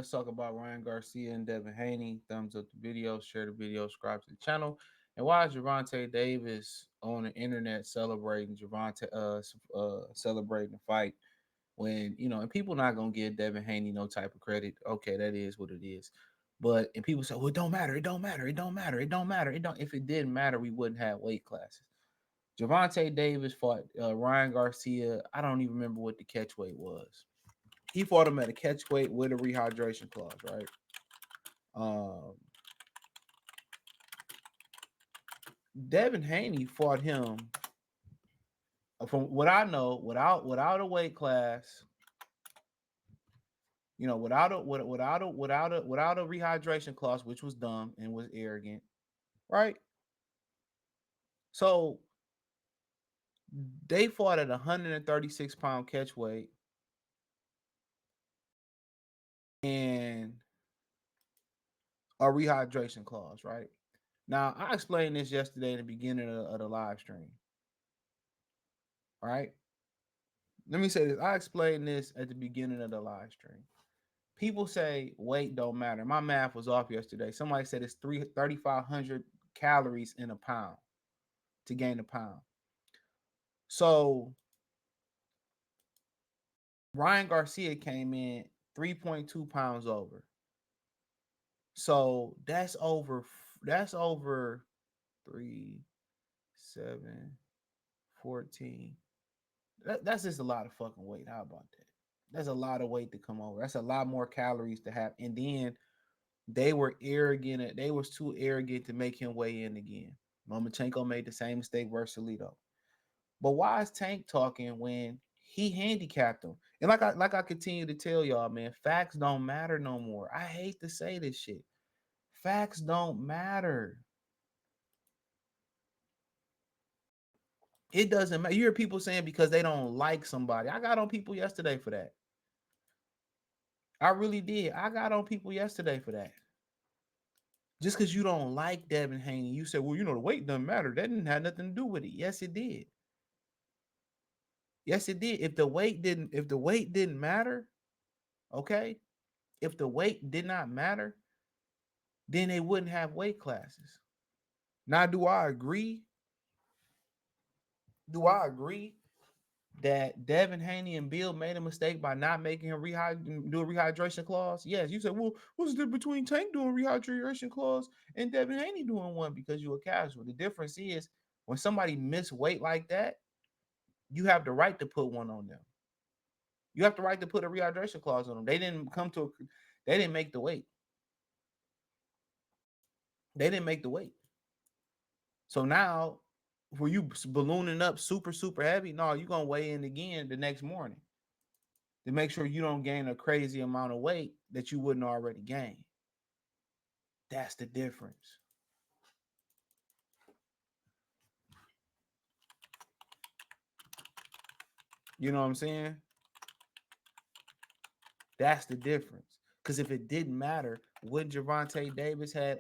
Let's talk about Ryan Garcia and Devin Haney. Thumbs up the video, share the video, subscribe to the channel. And why is Gervonta Davis on the internet celebrating celebrating the fight when and people not gonna give Devin Haney no type of credit. Okay, that is what it is. But and people say, well, it don't matter, it don't matter, it don't matter, it don't matter, it don't. If it didn't matter, we wouldn't have weight classes. Gervonta Davis fought Ryan Garcia. I don't even remember what the catch weight was. He fought him at a catch weight with a rehydration clause, right? Um, Devin Haney fought him from what I know without a weight class. Without a rehydration clause, which was dumb and was arrogant, right? So they fought at 136-pound catch weight, and a rehydration clause, right? Now, I explained this yesterday in the beginning of the live stream, right? Let me say this. I explained this at the beginning of the live stream. People say weight don't matter. My math was off yesterday. Somebody said it's 3,500 calories in a pound to gain a pound. So Ryan Garcia came in 3.2 pounds over. So that's over 3, 7, 14. That's just a lot of fucking weight. How about that? That's a lot of weight to come over. That's a lot more calories to have. And then they were arrogant. They was too arrogant to make him weigh in again. Lomachenko made the same mistake versus Alito. But why is Tank talking when he handicapped him? And like I continue to tell y'all, man, facts don't matter no more. I hate to say this shit. Facts don't matter. It doesn't matter. You hear people saying because they don't like somebody. I got on people yesterday for that. I really did. I got on people yesterday for that. Just because you don't like Devin Haney, you said, well, the weight doesn't matter. That didn't have nothing to do with it. Yes, it did. Yes, it did. If the weight didn't matter, okay? If the weight did not matter, then they wouldn't have weight classes. Now, do I agree? Do I agree that Devin Haney and Bill made a mistake by not making him do a rehydration clause? Yes. You said, well, what's the difference between Tank doing rehydration clause and Devin Haney doing one because you were casual? The difference is when somebody miss weight like that, you have the right to put one on them. You have the right to put a rehydration clause on them. They didn't make the weight. They didn't make the weight. So now, were you ballooning up super, super heavy? No, you're going to weigh in again the next morning to make sure you don't gain a crazy amount of weight that you wouldn't already gain. That's the difference. You know what I'm saying? That's the difference. Because if it didn't matter, would Gervonta Davis had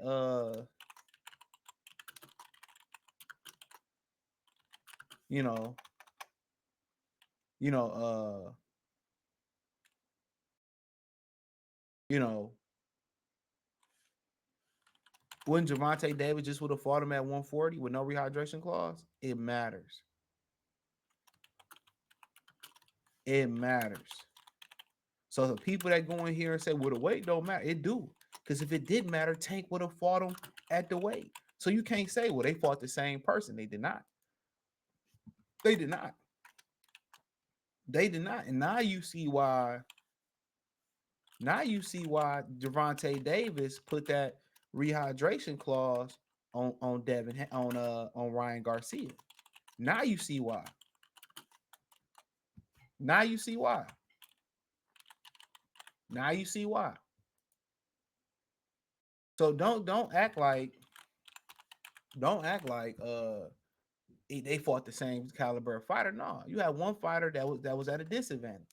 you know, you know, you know, wouldn't Gervonta Davis just would have fought him at 140 with no rehydration clause? It matters. It matters. So the people that go in here and say, well, the weight don't matter, it do. Because if it did matter, Tank would have fought him at the weight. So you can't say, well, they fought the same person. They did not. They did not. They did not. And now you see why. Now you see why Gervonta Davis put that rehydration clause on Devin on Ryan Garcia. Now you see why. Now you see why. Now you see why. So don't act like they fought the same caliber of fighter. No, you had one fighter that was at a disadvantage,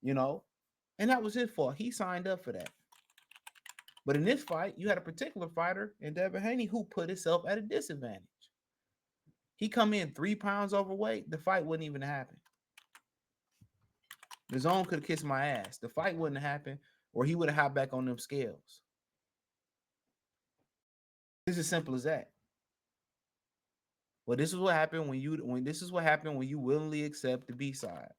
and that was his fault. He signed up for that. But in this fight, you had a particular fighter in Devin Haney who put himself at a disadvantage. He come in 3 pounds overweight, the fight wouldn't even happen. The zone could have kissed my ass. The fight wouldn't happen. or he would have hopped back on them scales. It's as simple as that. Well, this is what happened when this is what happened when you willingly accept the B side.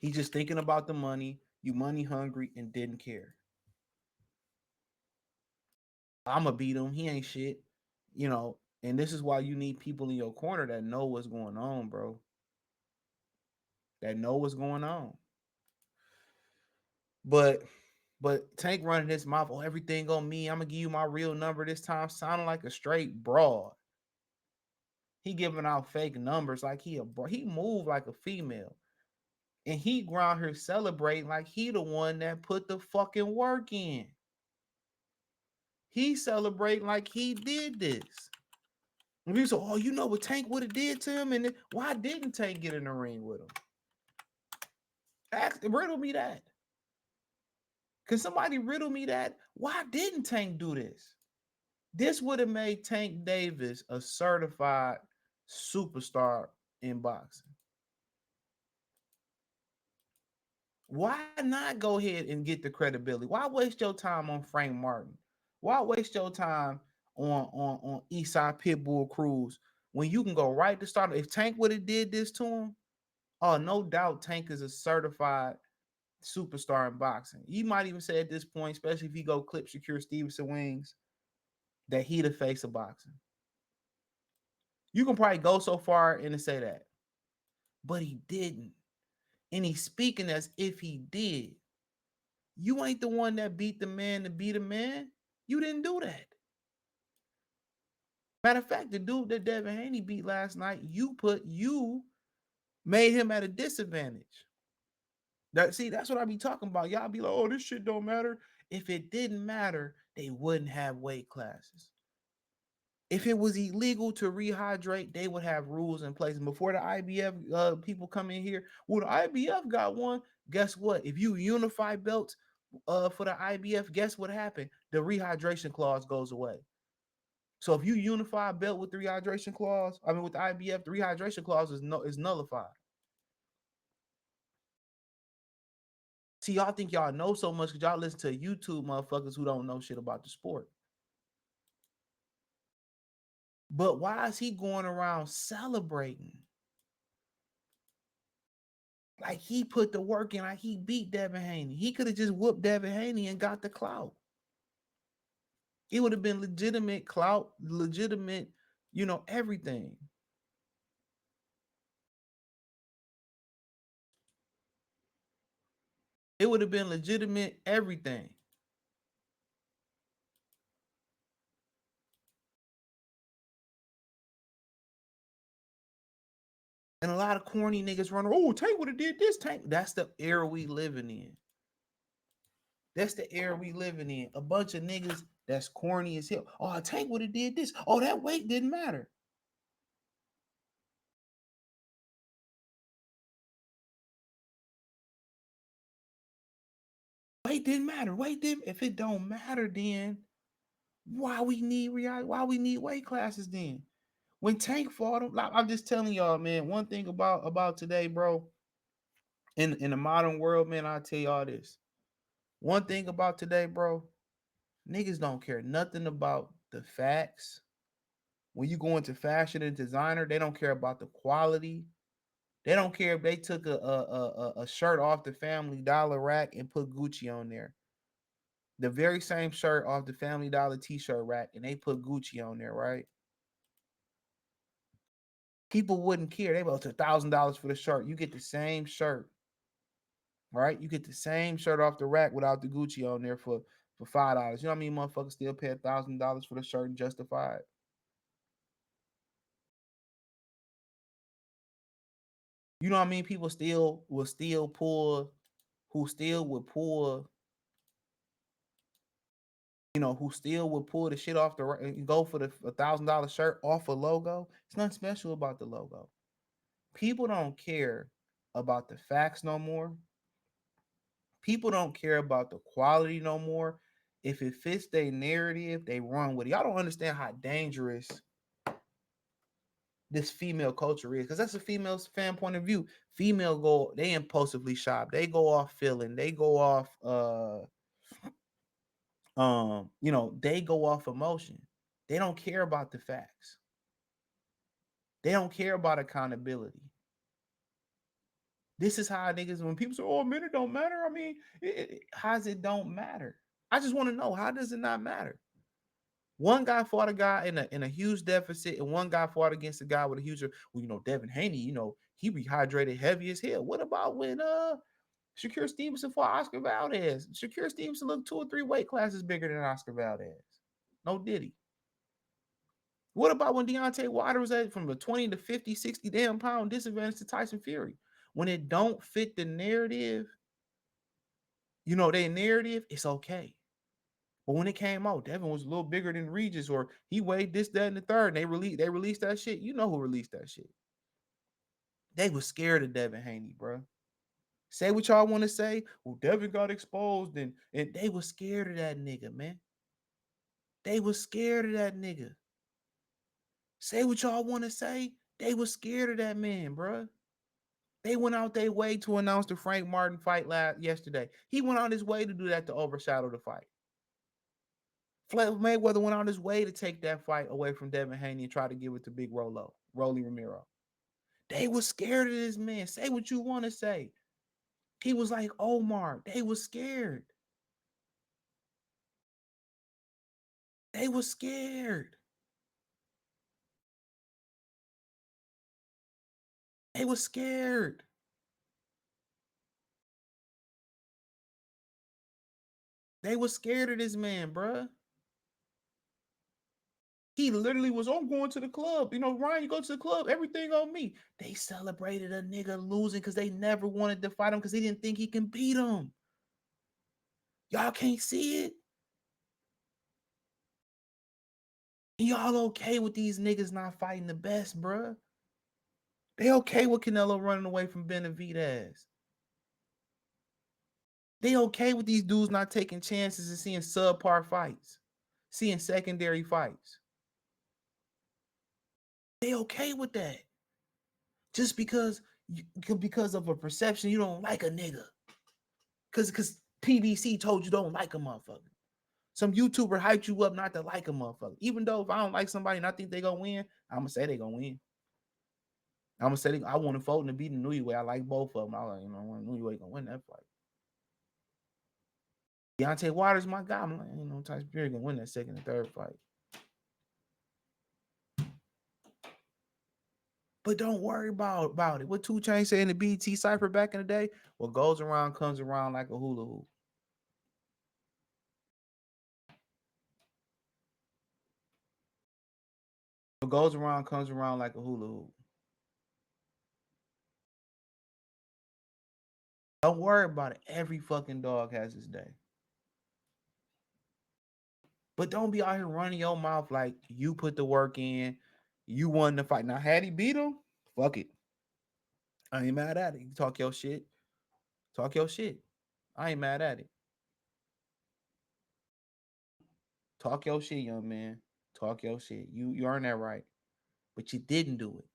He's just thinking about the money. You money hungry and didn't care. I'ma beat him. He ain't shit. You know, and this is why you need people in your corner that know what's going on, bro. That know what's going on. But Tank running his mouth, oh, everything on me. I'm gonna give you my real number this time. Sounding like a straight broad. He giving out fake numbers like he moved like a female. And he around here celebrating like he the one that put the fucking work in. He celebrating like he did this. And we say, oh, you know what Tank would have did to him, and why didn't Tank get in the ring with him? Riddle me that. Can somebody riddle me that? Why didn't Tank do this? This would have made Tank Davis a certified superstar in boxing. Why not go ahead and get the credibility? Why waste your time on Frank Martin? Why waste your time on Eastside Pitbull Cruz when you can go right to start? If Tank would have did this to him, oh, no doubt Tank is a certified superstar in boxing. You might even say at this point, especially if he go clip Shakur Stevenson wings, that he the face of boxing. You can probably go so far and say that. But he didn't. And he's speaking as if he did. You ain't the one that beat the man to beat a man. You didn't do that. Matter of fact, the dude that Devin Haney beat last night, you made him at a disadvantage. That's what I be talking about. Y'all be like, oh, this shit don't matter. If it didn't matter, they wouldn't have weight classes. If it was illegal to rehydrate, they would have rules in place. And before the IBF people come in here, well, the IBF got one. Guess what? If you unify belts for the IBF, guess what happened? The rehydration clause goes away. So if you unify a belt with the rehydration clause, with the IBF, the rehydration clause is nullified. See, y'all think y'all know so much because y'all listen to YouTube motherfuckers who don't know shit about the sport. But why is he going around celebrating? Like he put the work in, like he beat Devin Haney. He could have just whooped Devin Haney and got the clout. It would have been legitimate clout, legitimate, everything. It would have been legitimate everything. And a lot of corny niggas running, oh, Tank would have did this, Tank. That's the era we living in. That's the era we living in. A bunch of niggas that's corny as hell. Oh, Tank would have did this. Oh, that weight didn't matter. Weight didn't matter. Weight didn't. If it don't matter, then why we need weight classes then? When Tank fought him, like, I'm just telling y'all, man. One thing about today, bro. In the modern world, man, I'll tell y'all this. One thing about today, bro. Niggas don't care nothing about the facts. When you go into fashion and designer, they don't care about the quality. They don't care if they took a shirt off the Family Dollar rack and put Gucci on there. The very same shirt off the Family Dollar t-shirt rack and they put Gucci on there, right? People wouldn't care. They about $1,000 for the shirt. You get the same shirt, right? You get the same shirt off the rack without the Gucci on there for $5. You know what I mean? Motherfuckers still pay $1,000 for the shirt and justify it. You know what I mean? People still will still pull, who still would pull, who still would pull the shit off the and go for the $1,000 shirt off a logo. It's nothing special about the logo. People don't care about the facts no more. People don't care about the quality no more. If it fits their narrative, they run with it. Y'all don't understand how dangerous this female culture is, because that's a female's fan point of view. Female go, they impulsively shop, they go off feeling, they go off they go off emotion. They don't care about the facts. They don't care about accountability. This is how niggas, when people say, oh, men, it don't matter. I mean, how's it don't matter? I just want to know, how does it not matter? One guy fought a guy in a huge deficit, and one guy fought against a guy with a huge, Devin Haney, he rehydrated heavy as hell. What about when Shakur Stevenson fought Oscar Valdez? Shakur Stevenson looked 2 or 3 weight classes bigger than Oscar Valdez. No diddy. What about when Deontay Wilder was at from a 20 to 50, 60 damn pound disadvantage to Tyson Fury? When it don't fit the narrative, their narrative, it's okay. But when it came out, Devin was a little bigger than Regis, or he weighed this, that, and the third, and they released that shit. You know who released that shit. They was scared of Devin Haney, bro. Say what y'all want to say. Well, Devin got exposed, and they was scared of that nigga, man. They was scared of that nigga. Say what y'all want to say. They was scared of that man, bro. They went out their way to announce the Frank Martin fight yesterday. He went on his way to do that to overshadow the fight. Mayweather went on his way to take that fight away from Devin Haney and try to give it to Big Rolly Romero. They was scared of this man. Say what you want to say. He was like Omar. They was scared. They was scared. They was scared. They was scared of this man, bruh. He literally was, I'm going to the club. Ryan, you go to the club, everything on me. They celebrated a nigga losing because they never wanted to fight him because they didn't think he can beat him. Y'all can't see it. Y'all okay with these niggas not fighting the best, bruh? They okay with Canelo running away from Benavidez. They okay with these dudes not taking chances and seeing subpar fights, seeing secondary fights. They okay with that. Just because of a perception you don't like a nigga. Because PBC told you don't like a motherfucker. Some YouTuber hyped you up not to like a motherfucker. Even though if I don't like somebody and I think they gonna win, I'm gonna say they gonna win. I'm gonna say I want to vote and beat the Newey. I like both of them. I like, I want Newey gonna win that fight. Deontay Wilder's my guy. I'm like, Tyson Fury gonna win that second and third fight. But don't worry about it. What 2 Chainz said in the BT Cypher back in the day? What goes around comes around like a hula hoop. What goes around comes around like a hula hoop. Don't worry about it. Every fucking dog has his day. But don't be out here running your mouth like you put the work in. You won the fight. Now, had he beat him, fuck it. I ain't mad at it. You talk your shit. Talk your shit. I ain't mad at it. Talk your shit, young man. Talk your shit. You earned that right. But you didn't do it.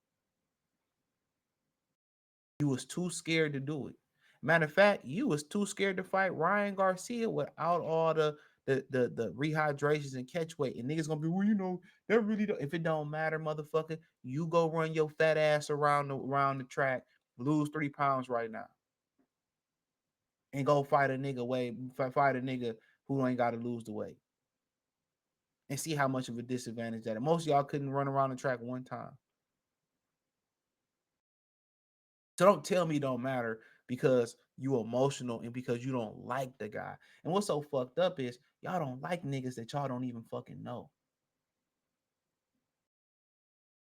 You was too scared to do it. Matter of fact, you was too scared to fight Ryan Garcia without all the rehydrations and catch weight. And niggas gonna be, well, that really don't. If it don't matter, motherfucker, you go run your fat ass around the track, lose 3 pounds right now, and go fight a nigga who ain't got to lose the weight, and see how much of a disadvantage that. Most of y'all couldn't run around the track one time. So don't tell me it don't matter because you emotional and because you don't like the guy. And what's so fucked up is y'all don't like niggas that y'all don't even fucking know.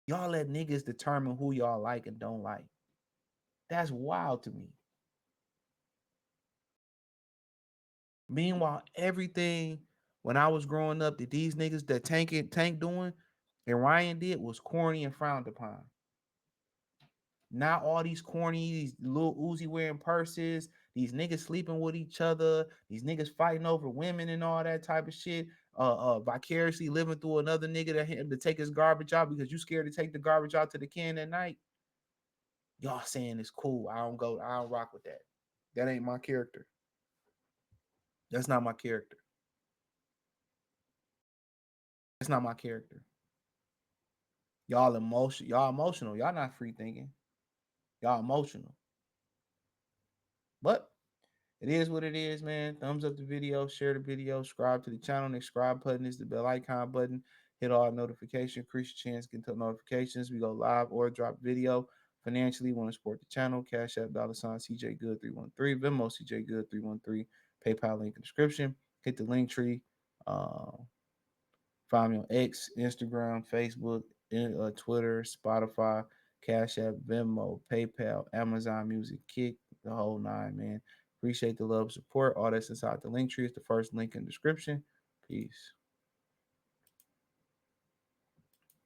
Y'all let niggas determine who y'all like and don't like. That's wild to me. Meanwhile, everything when I was growing up that these niggas that Tank doing and Ryan did was corny and frowned upon. Not all these corny, these little Uzi wearing purses, these niggas sleeping with each other, these niggas fighting over women and all that type of shit. vicariously living through another nigga to take his garbage out because you scared to take the garbage out to the can at night. Y'all saying it's cool. I don't rock with that. That ain't my character. That's not my character. That's not my character. Y'all emotional. Y'all not free thinking. Y'all emotional. But it is what it is, man. Thumbs up the video, share the video, subscribe to the channel. The subscribe button is the bell icon button. Hit all notifications, increase your chance, get notifications. We go live or drop video. Financially, want to support the channel. Cash App, $ CJ Good 313, Venmo CJ Good 313, PayPal link in the description. Hit the link tree. Uh, Find me on X, Instagram, Facebook, Twitter, Spotify, Cash App, Venmo, PayPal, Amazon Music, Kick, the whole nine, man. Appreciate the love, support. All that's inside the link tree is the first link in the description. Peace.